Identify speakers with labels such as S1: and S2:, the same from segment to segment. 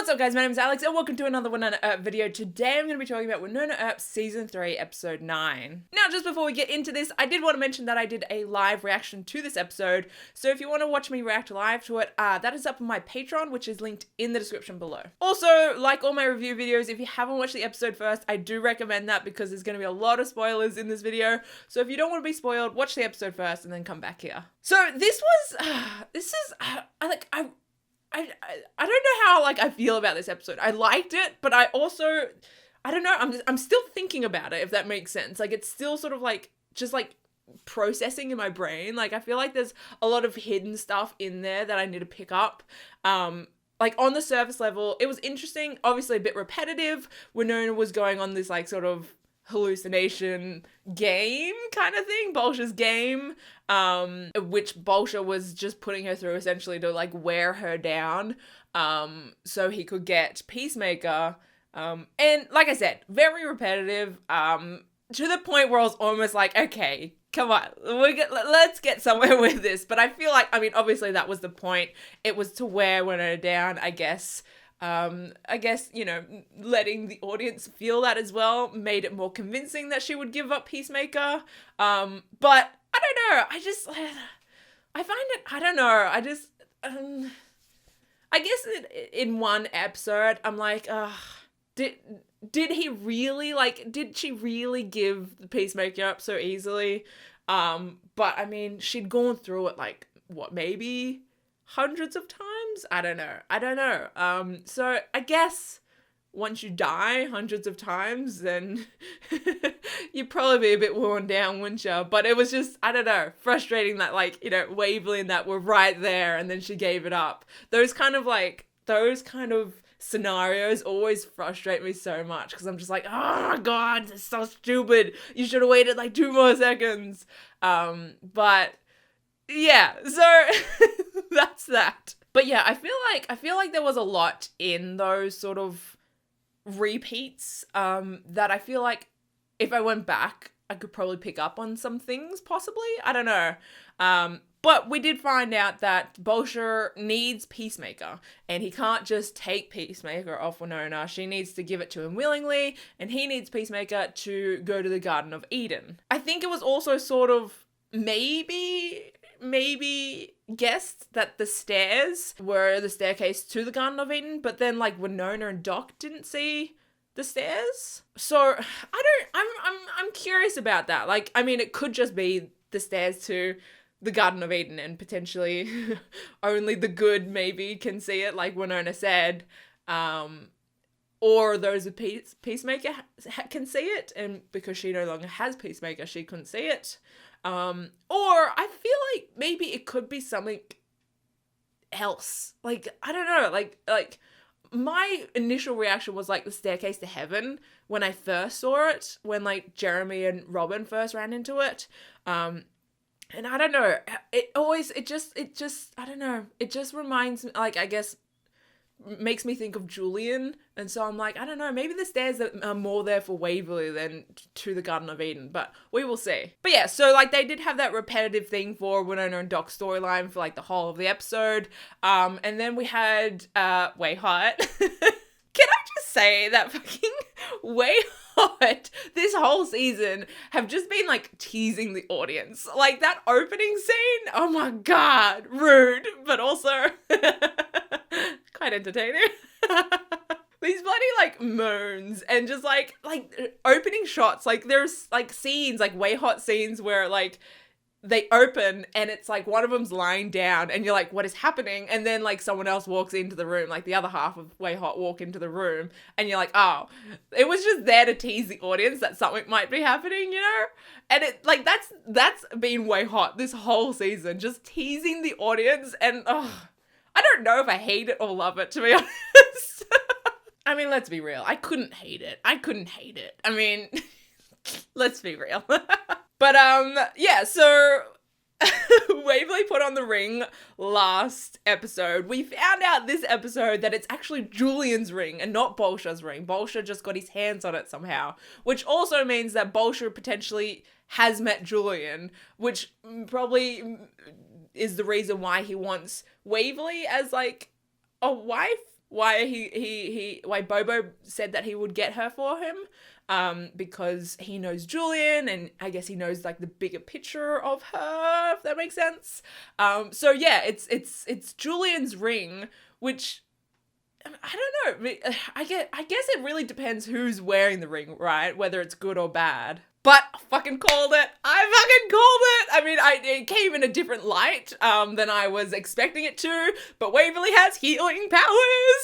S1: What's up guys, my name is Alex and welcome to another Wynonna Earp video. Today I'm going to be talking about Wynonna Earp Season 3, Episode 9. Now just before we get into this, I did want to mention that I did a live reaction to this episode, so if you want to watch me react live to it, that is up on my Patreon, which is linked in the description below. Also, like all my review videos, if you haven't watched the episode first, I do recommend that because there's going to be a lot of spoilers in this video, so if you don't want to be spoiled, watch the episode first and then come back here. So this was, I don't know how I feel about this episode. I liked it, but I don't know, I'm still thinking about it, if that makes sense. It's still sort of just processing in my brain. I feel like there's a lot of hidden stuff in there that I need to pick up. On the surface level, it was interesting, obviously a bit repetitive. Wynonna was going on this sort of hallucination game kind of thing, Bolsha's game, which Bolsha was just putting her through essentially to wear her down, so he could get Peacemaker, and like I said, very repetitive, to the point where I was almost okay, come on, let's get somewhere with this. But I feel obviously that was the point. It was to wear Wynonna down, I guess, letting the audience feel that as well made it more convincing that she would give up Peacemaker. But I don't know. I find it, I don't know. I guess in one episode, I'm did he really, did she really give the Peacemaker up so easily? But she'd gone through it what, maybe hundreds of times? I don't know. So I guess once you die hundreds of times, then you'd probably be a bit worn down, wouldn't you? But it was just, I don't know, frustrating that Waverly and that were right there and then she gave it up. Those kind of scenarios always frustrate me so much because I'm just oh my god, it's so stupid. You should have waited 2 more seconds. But yeah, so that's that. But yeah, I feel like there was a lot in those sort of repeats, that I feel like if I went back, I could probably pick up on some things, possibly. I don't know. But we did find out that Bolsha needs Peacemaker, and he can't just take Peacemaker off Wynonna. She needs to give it to him willingly, and he needs Peacemaker to go to the Garden of Eden. I think it was also sort of maybe guessed that the stairs were the staircase to the Garden of Eden, but then Wynonna and Doc didn't see the stairs. So I'm curious about that. It could just be the stairs to the Garden of Eden and potentially only the good maybe can see it, like Wynonna said. Or those with Peacemaker can see it, and because she no longer has Peacemaker, she couldn't see it. Or I feel maybe it could be something else. I don't know, my initial reaction was the staircase to heaven when I first saw it, when Jeremy and Robin first ran into it. And I don't know, it just, I don't know, it just reminds me, I guess, makes me think of Julian, and so I'm I don't know, maybe the stairs are more there for Waverly than to the Garden of Eden, but we will see. But yeah, so they did have that repetitive thing for Wynonna and Doc's storyline for the whole of the episode, and then we had WayHaught. Can I just say that fucking WayHaught this whole season have just been teasing the audience, that opening scene, oh my god, rude, but also quite entertaining. These bloody moans and just opening shots, there's scenes, WayHaught scenes where they open and it's one of them's lying down and you're what is happening? And then someone else walks into the room, the other half of WayHaught walk into the room, and you're oh, it was just there to tease the audience that something might be happening, you know? And it that's been WayHaught this whole season, just teasing the audience, and I don't know if I hate it or love it, to be honest. Let's be real. I couldn't hate it. Let's be real. But, yeah, so Waverly put on the ring last episode. We found out this episode that it's actually Julian's ring and not Bolsha's ring. Bolsha just got his hands on it somehow, which also means that Bolsha potentially has met Julian, which probably is the reason why he wants Waverly as a wife. why Bobo said that he would get her for him. Because he knows Julian, and I guess he knows like the bigger picture of her, if that makes sense. So yeah, it's Julian's ring, which I don't know. I guess it really depends who's wearing the ring, right? Whether it's good or bad. But I fucking called it. I mean, it came in a different light than I was expecting it to, but Waverly has healing powers.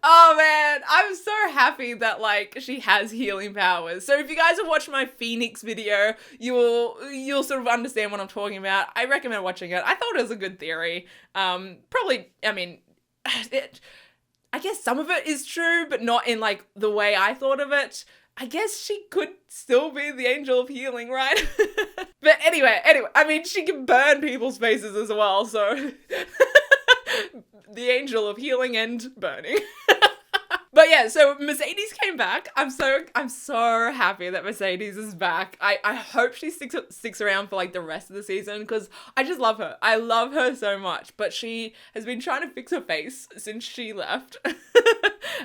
S1: Oh man, I'm so happy that like she has healing powers. So if you guys have watched my Phoenix video, you'll sort of understand what I'm talking about. I recommend watching it. I thought it was a good theory. Probably, I mean, I guess some of it is true, but not in like the way I thought of it. I guess she could still be the angel of healing, right? But anyway, I mean, she can burn people's faces as well, so the angel of healing and burning. But yeah, so Mercedes came back. I'm so happy that Mercedes is back. I hope she sticks around for like the rest of the season, because I just love her. I love her so much. But she has been trying to fix her face since she left.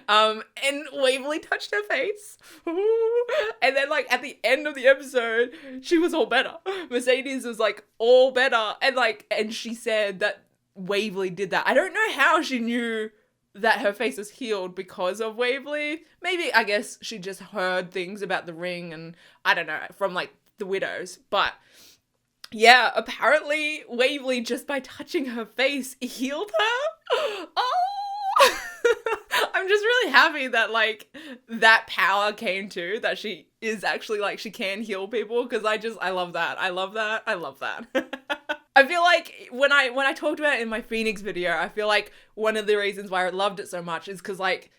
S1: And Waverly touched her face. And then like at the end of the episode, she was all better. Mercedes was like all better. And she said that Waverly did that. I don't know how she knew that her face was healed because of Waverly. Maybe, I guess, she just heard things about the ring and, I don't know, from, like, the widows. But, yeah, apparently Waverly, just by touching her face, healed her. Oh! I'm just really happy that, like, that power came to, that she is actually, like, she can heal people, because I love that. I love that. I feel like when I talked about it in my Phoenix video, I feel like one of the reasons why I loved it so much is because, like,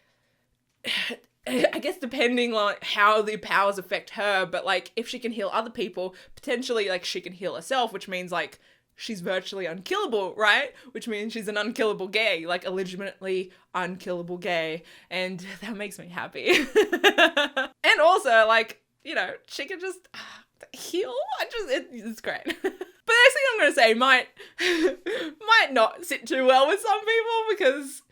S1: I guess depending on how the powers affect her, but, like, if she can heal other people, potentially, like, she can heal herself, which means, like, she's virtually unkillable, right? Which means she's an unkillable gay, like, a legitimately unkillable gay, and that makes me happy. And also, like, you know, she can just heal. It's great. But the next thing I'm going to say might not sit too well with some people, because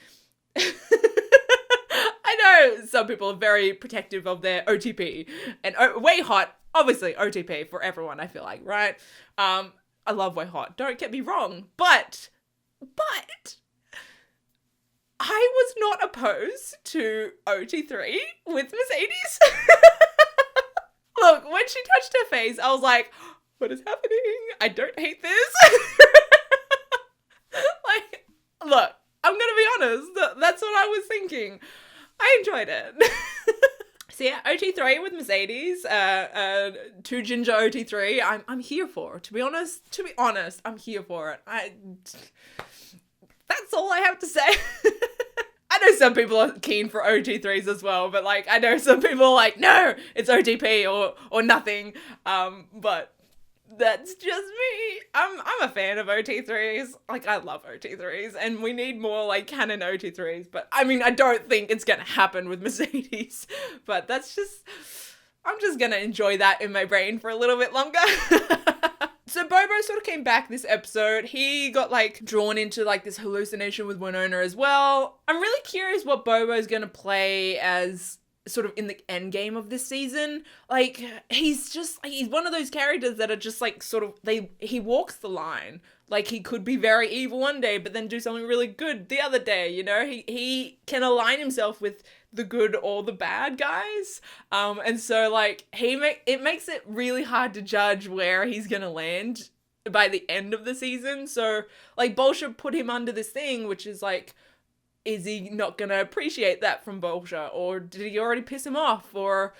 S1: I know some people are very protective of their OTP. And WayHaught, obviously OTP for everyone, I feel like, right? I love WayHaught, don't get me wrong. But I was not opposed to OT3 with Mercedes. Look, when she touched her face, I was like, what is happening? I don't hate this. Like, look, I'm gonna be honest. That's what I was thinking. I enjoyed it. So yeah, OT3 with Mercedes, 2 ginger OT3. I'm here for it. To be honest, I'm here for it. That's all I have to say. I know some people are keen for OT3s as well, but like, I know some people are like, no, it's OTP or nothing. But that's just me. I'm a fan of OT3s. Like, I love OT3s, and we need more like canon OT3s. But I mean, I don't think it's gonna happen with Mercedes. But I'm just gonna enjoy that in my brain for a little bit longer. So Bobo sort of came back this episode. He got like drawn into like this hallucination with Wynonna as well. I'm really curious what Bobo's gonna play as sort of in the end game of this season. Like, he's one of those characters that are just like sort of, he walks the line. Like, he could be very evil one day, but then do something really good the other day, you know? He can align himself with the good or the bad guys. And so, like, it makes it really hard to judge where he's gonna land by the end of the season. So, like, Bolsha put him under this thing, which is, like, is he not gonna appreciate that from Bolsha? Or did he already piss him off? Or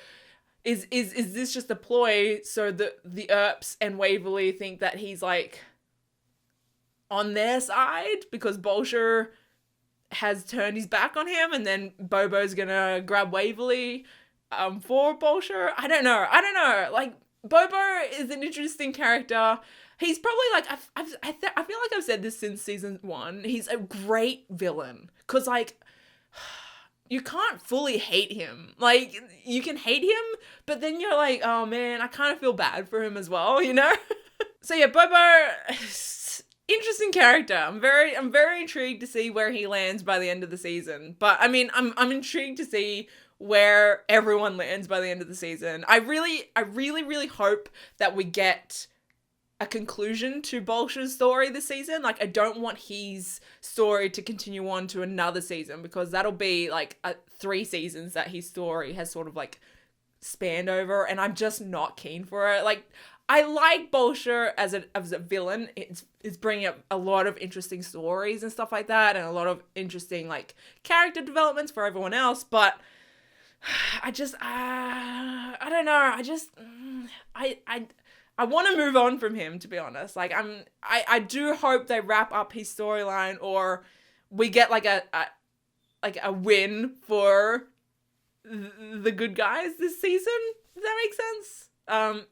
S1: is this just a ploy so that the Earps and Waverly think that he's, like, on their side because Bolsha has turned his back on him, and then Bobo's gonna grab Waverly for Bolsha? I don't know. Like, Bobo is an interesting character. He's probably like, I feel like I've said this since season 1. He's a great villain. Because, like, you can't fully hate him. Like, you can hate him, but then you're like, oh man, I kind of feel bad for him as well, you know? So yeah, Bobo, interesting character. I'm very intrigued to see where he lands by the end of the season. But I mean, I'm intrigued to see where everyone lands by the end of the season. I really hope that we get a conclusion to Bolsha's story this season. Like, I don't want his story to continue on to another season, because that'll be like 3 seasons that his story has sort of like spanned over, and I'm just not keen for it. Like, I like Bolsha as a villain. It's bringing up a lot of interesting stories and stuff like that, and a lot of interesting like character developments for everyone else. But I just I don't know. I want to move on from him, to be honest. Like, I do hope they wrap up his storyline, or we get like a win for the good guys this season. Does that make sense?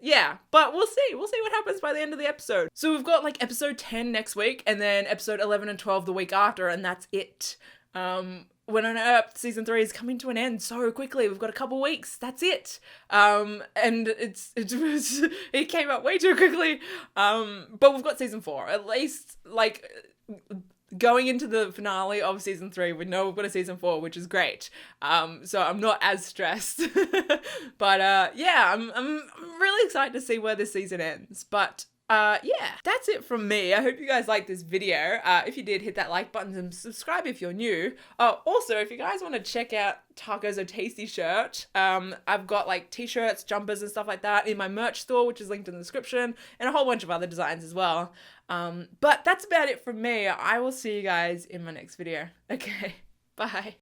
S1: Yeah, but we'll see what happens by the end of the episode. So we've got like episode 10 next week, and then episode 11 and 12 the week after, and that's it. Wynonna Earp season 3 is coming to an end so quickly. We've got a couple weeks. That's it. And it came up way too quickly. But we've got season 4. At least, like, going into the finale of season 3, we know we've got a season 4, which is great. So I'm not as stressed. But yeah, I'm really excited to see where this season ends. But yeah, that's it from me. I hope you guys liked this video. If you did, hit that like button and subscribe if you're new. Also, if you guys want to check out Taco's Tasty shirt, I've got like t-shirts, jumpers and stuff like that in my merch store, which is linked in the description, and a whole bunch of other designs as well. But that's about it from me. I will see you guys in my next video. Okay, bye.